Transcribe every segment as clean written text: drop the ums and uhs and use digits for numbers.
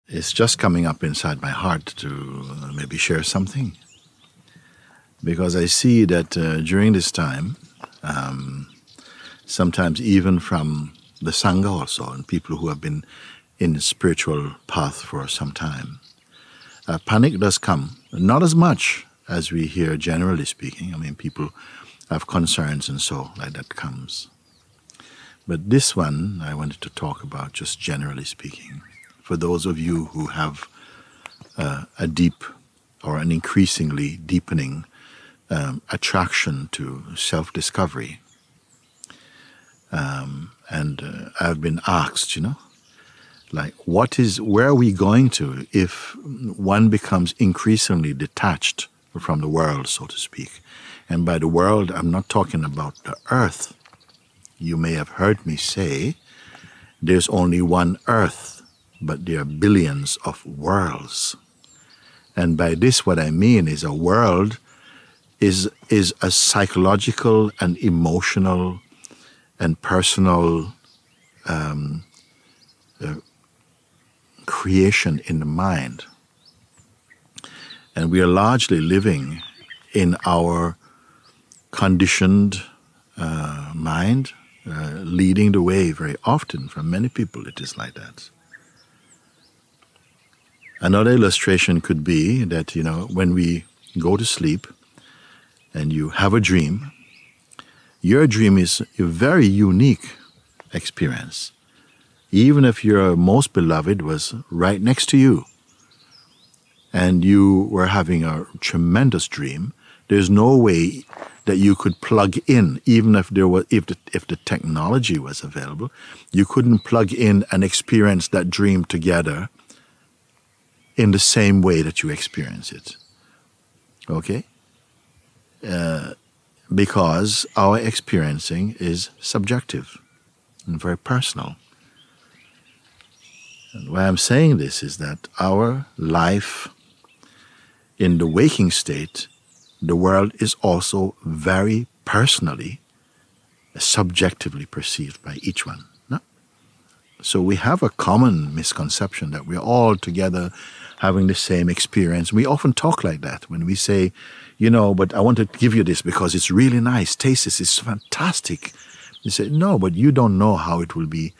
It's just coming up inside my heart to maybe share something. Because I see that during this time, sometimes even from the Sangha also, and people who have been in the spiritual path for some time, panic does come. Not as much as we hear generally speaking. I mean, people have concerns and so like that comes. But this one I wanted to talk about just generally speaking. For those of you who have a deep or an increasingly deepening attraction to self-discovery. And I've been asked, like, where are we going to if one becomes increasingly detached from the world, so to speak? And by the world, I'm not talking about the earth. You may have heard me say, there's only one earth, but there are billions of worlds. And by this, what I mean is a world is a psychological and emotional and personal creation in the mind. And we are largely living in our conditioned mind, leading the way very often. For many people, it is like that. Another illustration could be that, when we go to sleep and you have a dream, your dream is a very unique experience. Even if your most beloved was right next to you and you were having a tremendous dream, there's no way that you could plug in, even if if the technology was available, you couldn't plug in and experience that dream together in the same way that you experience it. Okay? Because our experiencing is subjective and very personal. And why I'm saying this is that our life in the waking state, the world is also very personally, subjectively perceived by each one. No? So we have a common misconception that we're all together having the same experience. We often talk like that when we say, but I want to give you this because it's really nice. Taste this, it's fantastic. You say, no, but you don't know how it will be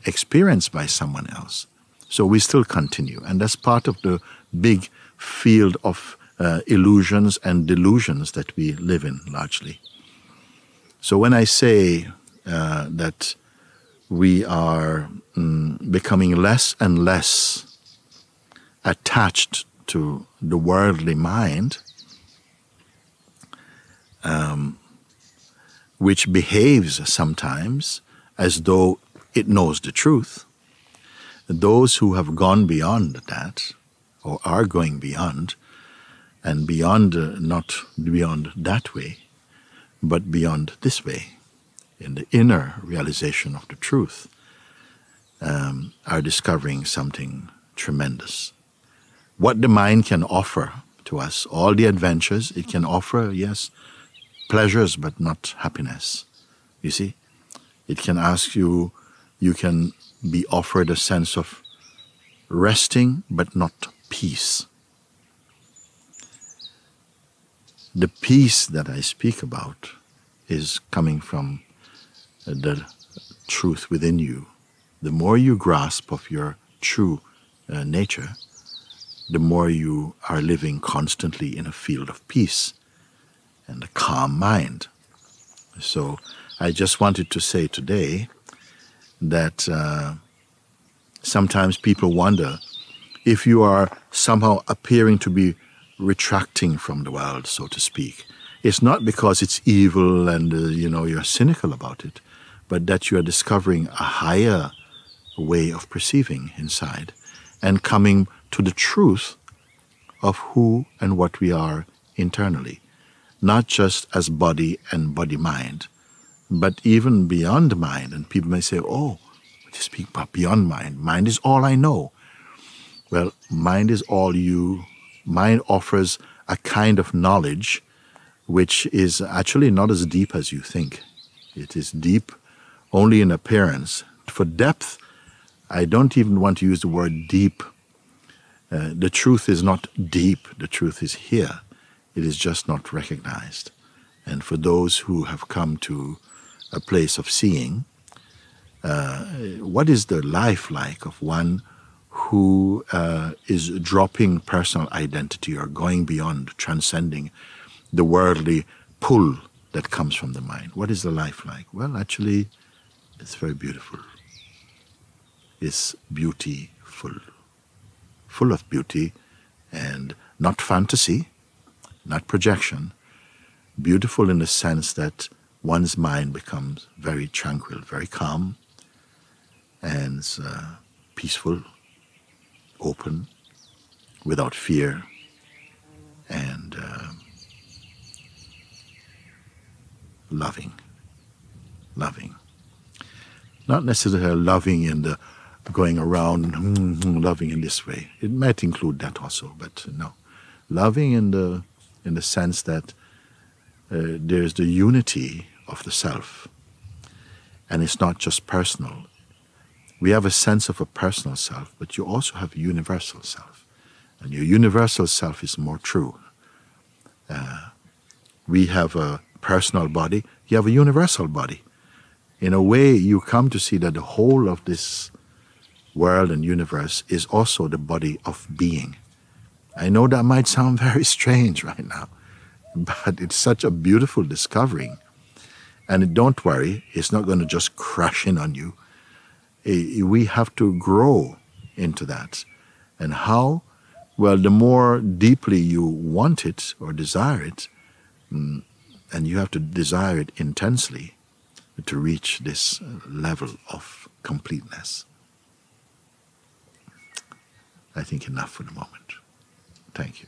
experienced by someone else. So we still continue. And that's part of the big field of illusions and delusions that we live in largely. So when I say that we are becoming less and less attached to the worldly mind, which behaves sometimes as though it knows the truth, those who have gone beyond that, or are going beyond, and beyond, not beyond that way, but beyond this way, in the inner realization of the truth, are discovering something tremendous. What the mind can offer to us, all the adventures, it can offer, yes, pleasures, but not happiness. You see? It can ask you, you can be offered a sense of resting, but not peace. The peace that I speak about is coming from the truth within you. The more you grasp of your true nature, the more you are living constantly in a field of peace and a calm mind. So I just wanted to say today that sometimes people wonder if you are somehow appearing to be retracting from the world, so to speak. It's not because it's evil and you're cynical about it, but that you are discovering a higher way of perceiving inside and coming to the truth of who and what we are internally, not just as body and body-mind, but even beyond mind. And people may say, oh, you speak about beyond mind. Mind is all I know. Well, mind is all you. Mind offers a kind of knowledge which is actually not as deep as you think. It is deep only in appearance. For depth, I don't even want to use the word deep. The truth is not deep. The truth is here. It is just not recognized. And for those who have come to a place of seeing, what is the life like of one who is dropping personal identity or going beyond, transcending the worldly pull that comes from the mind? What is the life like? Well, actually, it's very beautiful. It's beautiful, full of beauty, and not fantasy, not projection. Beautiful in the sense that one's mind becomes very tranquil, very calm, and peaceful, open, without fear, and loving. Not necessarily loving in the going around loving in this way. It might include that also, but no. Loving in the sense that there's the unity of the self, and it's not just personal. We have a sense of a personal self, but you also have a universal self, and your universal self is more true. We have a personal body, you have a universal body. In a way, you come to see that the whole of this world and universe is also the body of being. I know that might sound very strange right now, but it's such a beautiful discovering. And don't worry, it's not going to just crash in on you. We have to grow into that. And how? Well, the more deeply you want it or desire it, and you have to desire it intensely to reach this level of completeness. I think enough for the moment. Thank you.